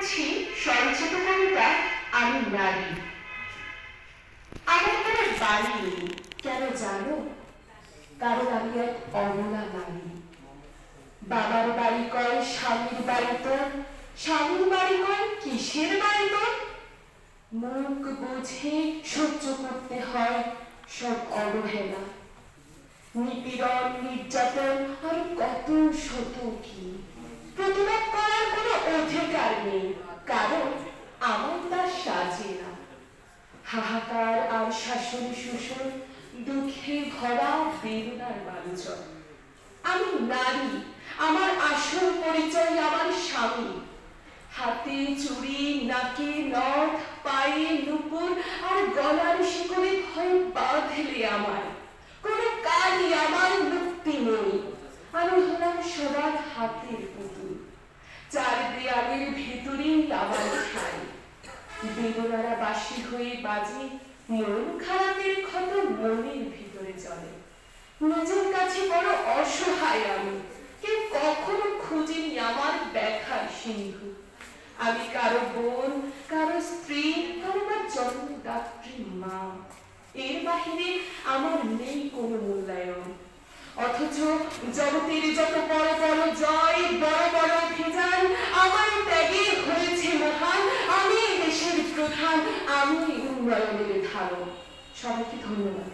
পড়ছি স্বরচিত কবিতা আমি নারী। আমার কোনো বাড়ি নেই, কেন জানো? কারণ আমি এক অবলা নারী। বাবার বাড়ি কয় স্বামীর বাড়ি তোর, স্বামীর বাড়ি কয় কিসের বাড়ি তোর? মুখ বুঝে সহ্য করতে হয় সব অবহেলা, নিপীড়ন, নির্যাতন আর কত শত কি। প্রতিবাদ করার কোনো অধিকার নেই, কারণ আমার তা সাজে না। হাহাকার আর শাসন শোষণ, দুঃখে ভরা বেদনার বাঞ্ছন। আমি নারী, আমার আসল পরিচয় আমার স্বামী। হাতে চুড়ি, নাকে নথ, পায়ে নুপুর আর গলার শিকলে ভয় বাঁধলে আমার কোনো কালই আমার মুক্তি নেই। আমি হলাম সবার হাতের পুতুল, চার দেয়ালের ভেতরেই আমার ঠাই। বেদনারা বাসি হয়ে বাজে, মন খারাপের ক্ষত মনের ভিতরে চলে। নিজের কাছে বড় অসহায় আমি, কেউ কখনো খুঁজেনি আমার ব্যথার সিন্ধু। আমি কারো বোন, কারো স্ত্রী, কারো বা জন্মদাত্রী মা, এর বাহিরে আমার নেই কোনো মূল্যায়ন। অথচ জগতের যত বড় বড় জয়, বড় বড় অভিযান আমার ত্যাগে হয়েছে মহান। আমি দেশের প্রধান, আমি উন্নয়নের ধারণ। সবাইকে ধন্যবাদ।